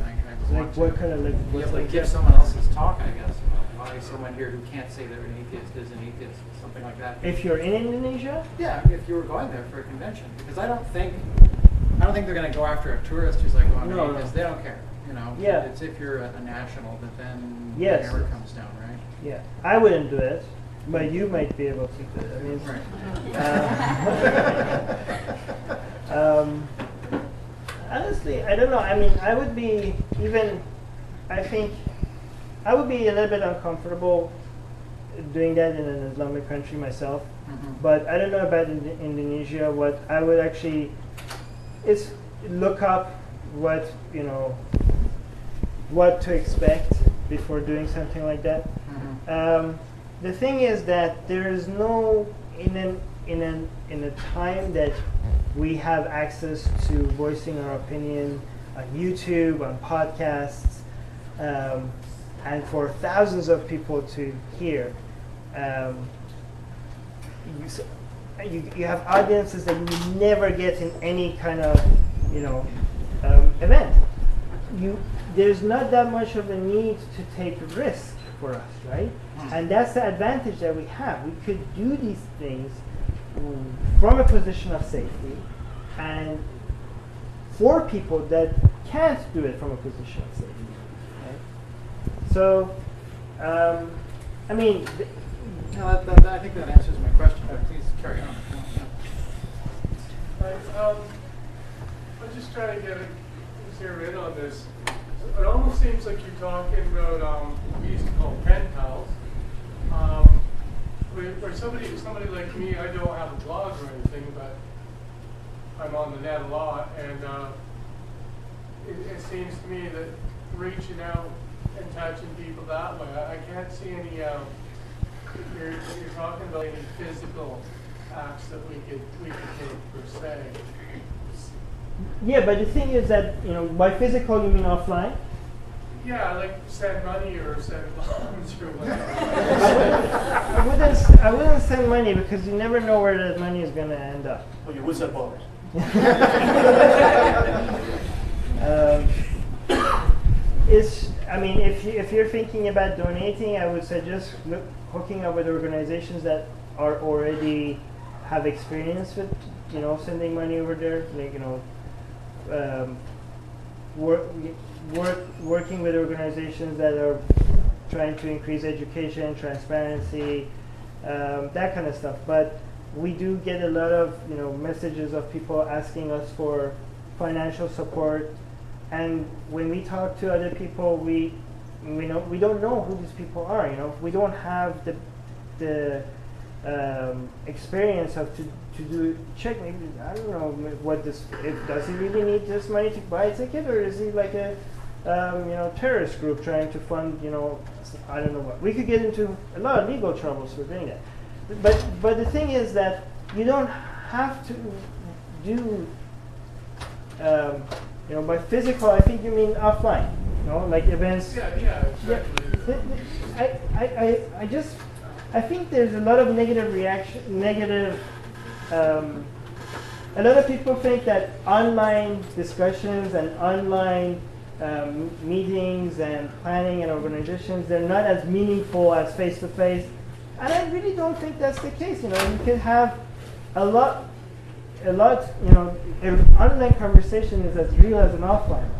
Like what kind of like, be what's able to like give that? someone else's talk, I guess, about why someone here who can't say they're an atheist is an atheist, something like that. If you're in Indonesia? Yeah, if you were going there for a convention, because I don't think they're going to go after a tourist who's like, oh, I'm an atheist. They don't care, you know. Yeah. It's if you're a national that then Yes. the hammer comes down, right? Yeah, I wouldn't do it, but you might be able to do it. I mean, Right. honestly, I don't know. I mean, I would be I think I would be a little bit uncomfortable doing that in an Islamic country myself. But I don't know about Indonesia. What I would actually is look up what what to expect before doing something like that. The thing is that there is no in a time that we have access to voicing our opinion on YouTube, on podcasts, and for thousands of people to hear. You have audiences that you would never get in any kind of event. There's not that much of a need to take risk for us, right? And that's the advantage that we have. We could do these things from a position of safety, and for people that can't do it from a position of safety, right? So, I mean. No, I think that answers my question, but please carry on. I'm just trying to zero in on this. It almost seems like you're talking about we used to call pen pals. Where somebody like me, I don't have a blog or anything, but I'm on the net a lot, and it seems to me that reaching out and touching people that way, I can't see any. You're talking about any physical acts that we could take per se. Yeah, but the thing is that by physical you mean offline. Yeah, like send money or send bombs or whatever. I wouldn't send money because you never know where that money is going to end up. Oh, you would send bombs. If you're thinking about donating, I would suggest hooking up with organizations that are already have experience with sending money over there, like working with organizations that are trying to increase education, transparency, that kind of stuff. But we do get a lot of messages of people asking us for financial support, and when we talk to other people, we don't know who these people are. We don't have the experience of to do check. Maybe I don't know what this. Does he really need this money to buy a ticket, or is he like a terrorist group trying to fund I don't know what. We could get into a lot of legal troubles for doing that. But the thing is that you don't have to do by physical. I think you mean offline. Like events. Yeah, exactly. I think there's a lot of negative a lot of people think that online discussions and online meetings and planning and organizations, they're not as meaningful as face-to-face. And I really don't think that's the case. You can have a lot, an online conversation is as real as an offline one.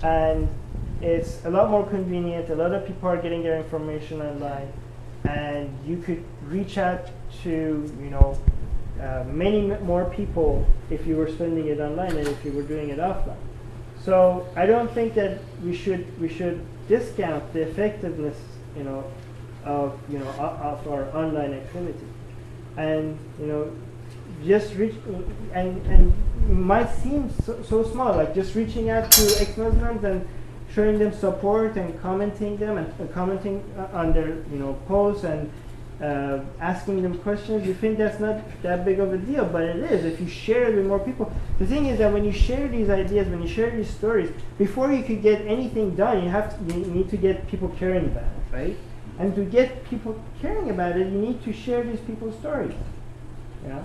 And it's a lot more convenient. A lot of people are getting their information online. And you could reach out to, many more people if you were spending it online than if you were doing it offline. So I don't think that we should discount the effectiveness, of our online activity, and just reach and might seem so small, like just reaching out to ex-Muslims and showing them support and commenting on their posts and asking them questions. You think that's not that big of a deal, but it is if you share it with more people. The thing is that when you share these ideas, when you share these stories, before you could get anything done, you need to get people caring about it, right? And to get people caring about it, you need to share these people's stories. Yeah.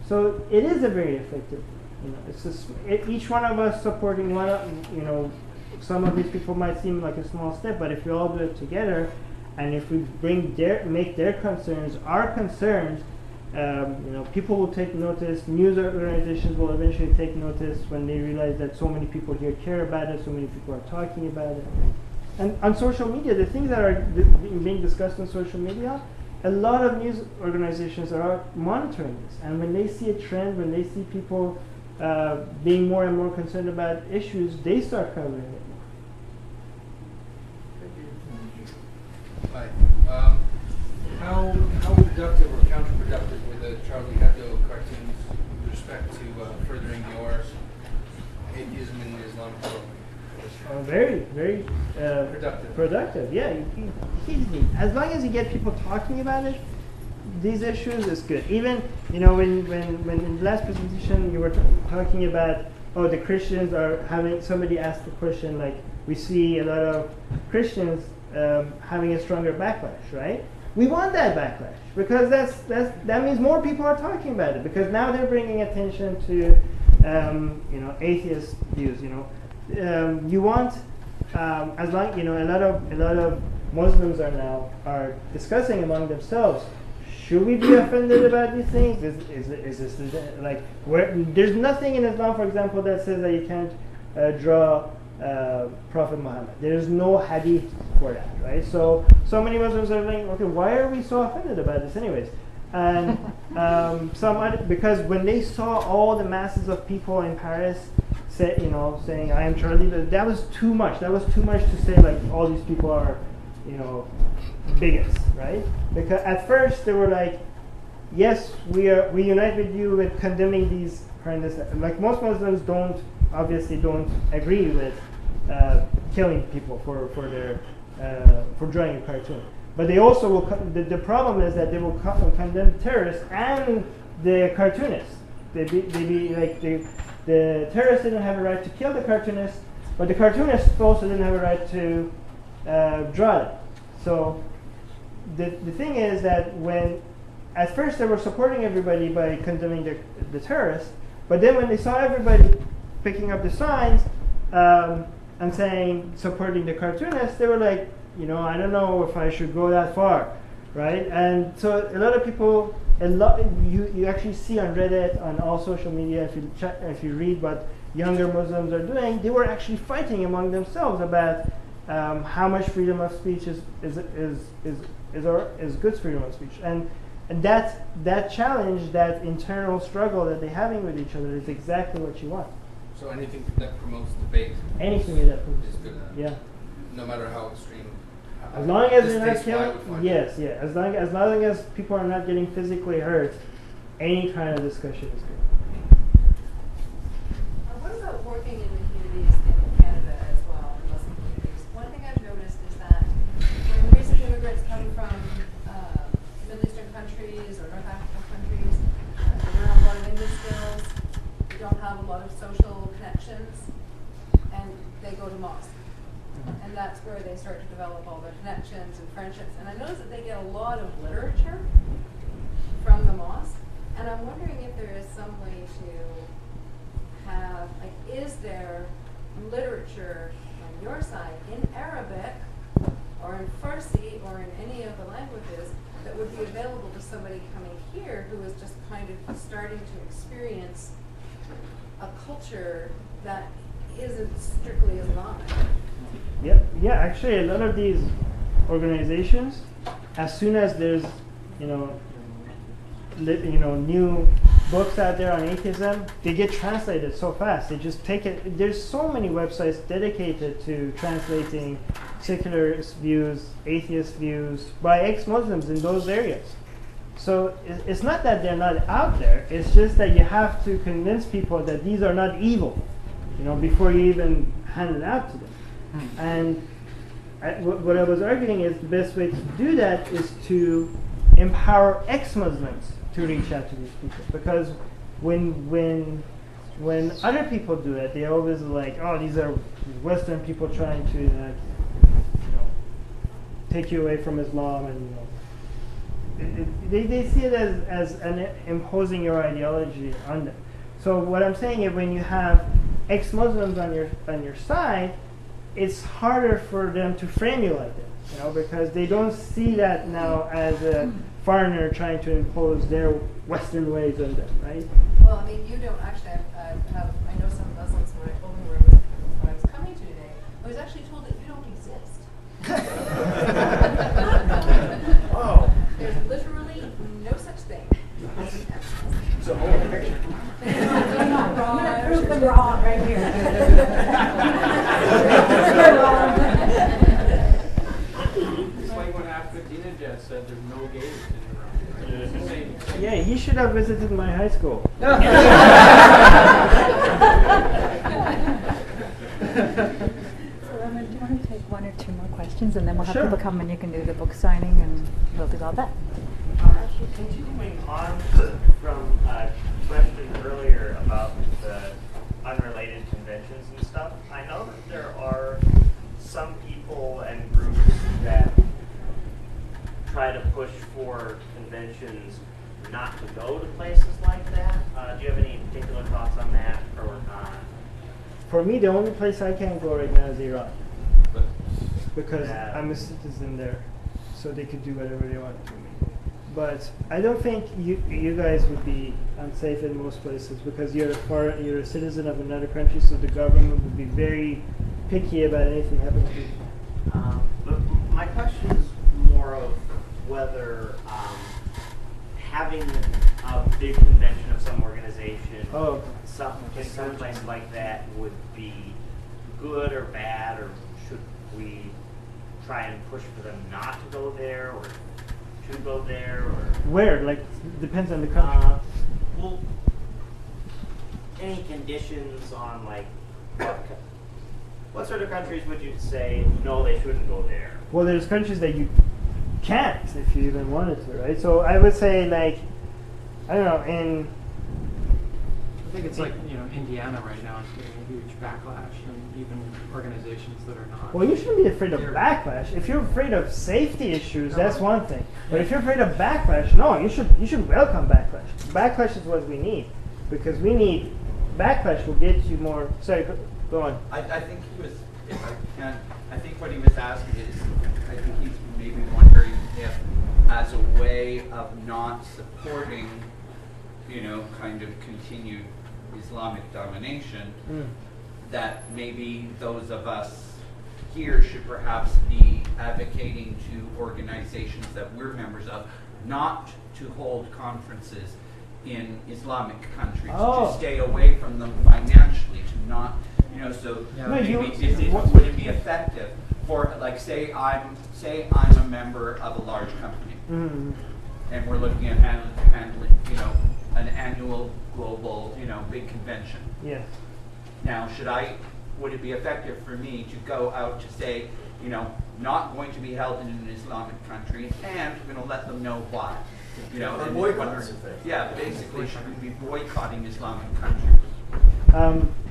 So it is a very effective. It's just, each one of us supporting one. Some of these people might seem like a small step, but if we all do it together, and if we make their concerns our concerns, people will take notice. News organizations will eventually take notice when they realize that so many people here care about it, so many people are talking about it. And on social media, the things that are being discussed on social media, a lot of news organizations are monitoring this. And when they see a trend, when they see people being more and more concerned about issues, they start covering it. Hi. How productive or counterproductive were the Charlie Hebdo cartoons with respect to furthering your atheism in the Islamic world? Very, very productive. Yeah, as long as you get people talking about it, these issues is good. Even when in the last presentation you were talking about the Christians are having. Somebody asked the question like we see a lot of Christians having a stronger backlash, right? We want that backlash because that means more people are talking about it because now they're bringing attention to atheist views. You want as long a lot of Muslims are discussing among themselves. Should we be offended about these things? Is this like there's nothing in Islam, for example, that says that you can't draw Prophet Muhammad. There is no hadith for that, right? So many Muslims are like, okay, why are we so offended about this, anyways? And because when they saw all the masses of people in Paris saying I am Charlie, that was too much. That was too much to say like all these people are, bigots, right? Because at first they were like, yes, we unite with you in condemning these horrendous. Like most Muslims obviously don't agree with killing people for drawing a cartoon. But they also will. The problem is that they will condemn terrorists and the cartoonists. The terrorists didn't have a right to kill the cartoonists, but the cartoonists also didn't have a right to draw them. So the thing is that when at first they were supporting everybody by condemning the terrorists, but then when they saw everybody picking up the signs and saying supporting the cartoonists, they were like, I don't know if I should go that far, right? And so a lot of people, you actually see on Reddit, on all social media, if you read what younger Muslims are doing, they were actually fighting among themselves about how much freedom of speech is good freedom of speech, and that challenge, that internal struggle that they're having with each other is exactly what you want. So anything that promotes debate. Anything that promotes is good. Yeah. No matter how extreme. As long as they're not killing. Yes, yeah. As long as people are not getting physically hurt, any kind of discussion is good. What about working in the communities in Canada as well, in Muslim communities? One thing I've noticed is that when recent immigrants come from Middle Eastern countries or North African countries, they don't have a lot of English skills, they don't have a lot of social connections, and they go to mosque. And that's where they start to develop all their connections and friendships. And I notice that they get a lot of literature from the mosque. And I'm wondering if there is some way to have, is there literature on your side in Arabic or in Farsi or in any of the languages that would be available to somebody coming here who is just kind of starting to experience a culture that isn't strictly Islamic? Yeah. Actually, a lot of these organizations, as soon as there's, new books out there on atheism, they get translated so fast. They just take it. There's so many websites dedicated to translating secular views, atheist views by ex-Muslims in those areas. So it's not that they're not out there. It's just that you have to convince people that these are not evil, before you even hand it out to them. And what I was arguing is the best way to do that is to empower ex-Muslims to reach out to these people, because when other people do it, they always like, oh, these are Western people trying to take you away from Islam, and they see it as imposing your ideology on them. So what I'm saying is, when you have ex-Muslims on your side, it's harder for them to frame you like that, because they don't see that now as a foreigner trying to impose their Western ways on them, right? Well, I mean, you don't actually I know some Muslims when I told them where I was coming to today, I was actually told that you don't exist. Oh. There's literally no such thing. So hold the picture. I'm going to prove them wrong right here. It's like when Ahmadinejad said there's no gays in Iran. It's the same. Yeah, he should have visited my high school. So, Armin, do you want to take one or two more questions, and then we'll have Sure. people come and you can do the book signing, and we'll do all that. Actually, continuing on from a question earlier about the unrelated conventions and stuff, I know that there are some people and groups that try to push for conventions not to go to places like that. Do you have any particular thoughts on that, or not? For me, the only place I can go right now is Iran, But because Yeah. I'm a citizen there, so they could do whatever they want to me. But I don't think you guys would be unsafe in most places, because you're a citizen of another country, so the government would be very picky about anything happening to you. But my question is more of whether having a big convention of some organization, Oh. some place like that would be good or bad, or should we try and push for them not to go there, or to go there, or Where? Like, depends on the country. well, any conditions on like what sort of countries would you say no, they shouldn't go there? Well, there's countries that you can't if you even wanted to, right? So I would say, like, I don't know, I think it's like, Indiana right now is getting a huge backlash, and even organizations that are not. well, you shouldn't be afraid of backlash. If you're afraid of safety issues, that's one thing. But if you're afraid of backlash, no, you should welcome backlash. Backlash is what we need, because we need backlash will get you more. Sorry, go on. I think he was, if I can, I think what he was asking is, I think he's maybe wondering if, as a way of not supporting, kind of continued Islamic domination, that maybe those of us here should perhaps be advocating to organizations that we're members of not to hold conferences in Islamic countries, Oh. to stay away from them financially, to not, so Yeah. No, maybe you- would it be effective for, like, say I'm a member of a large company, Mm. and we're looking at handling, an annual global, big convention. Yes. Now, would it be effective for me to go out to say, not going to be held in an Islamic country, and I'm going to let them know why? Or and boycotts, wondering- in fact. Yeah, basically, should we be boycotting Islamic countries?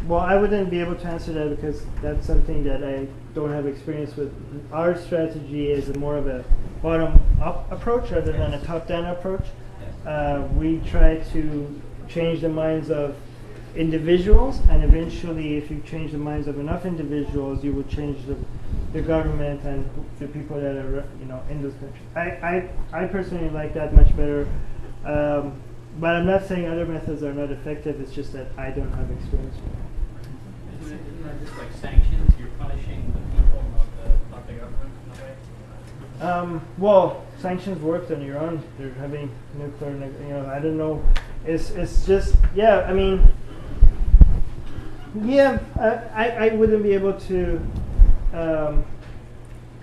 Well, I wouldn't be able to answer that, because that's something that I don't have experience with. Our strategy is more of a bottom-up approach rather than a top-down approach. We try to change the minds of individuals, and eventually, if you change the minds of enough individuals, you will change the government and the people that are in those countries. I personally like that much better. But I'm not saying other methods are not effective. It's just that I don't have experience with it. Isn't that just like sanctions? You're punishing the people, not the government in a way? Well, sanctions worked on Iran. They're having nuclear. I don't know. It's just I mean, I wouldn't be able to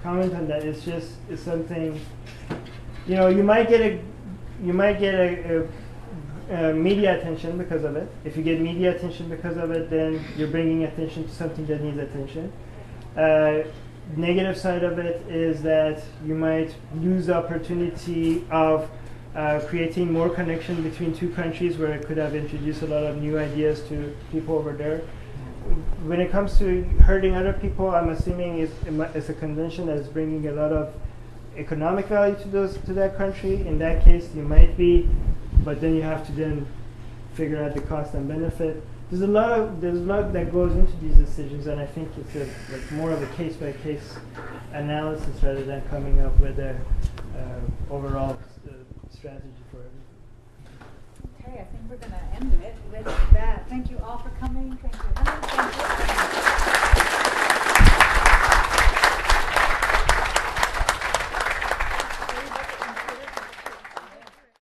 comment on that. It's something. You might get a media attention because of it. If you get media attention because of it, then you're bringing attention to something that needs attention. Negative side of it is that you might lose the opportunity of creating more connection between two countries, where it could have introduced a lot of new ideas to people over there. When it comes to hurting other people, I'm assuming it's a convention that is bringing a lot of economic value to that country. In that case, you might be, but then you have to then figure out the cost and benefit. There's a lot that goes into these decisions, and I think it's like more of a case-by-case analysis rather than coming up with a overall strategy for everything. Okay, I think we're going to end it with that. Thank you all for coming. Thank you.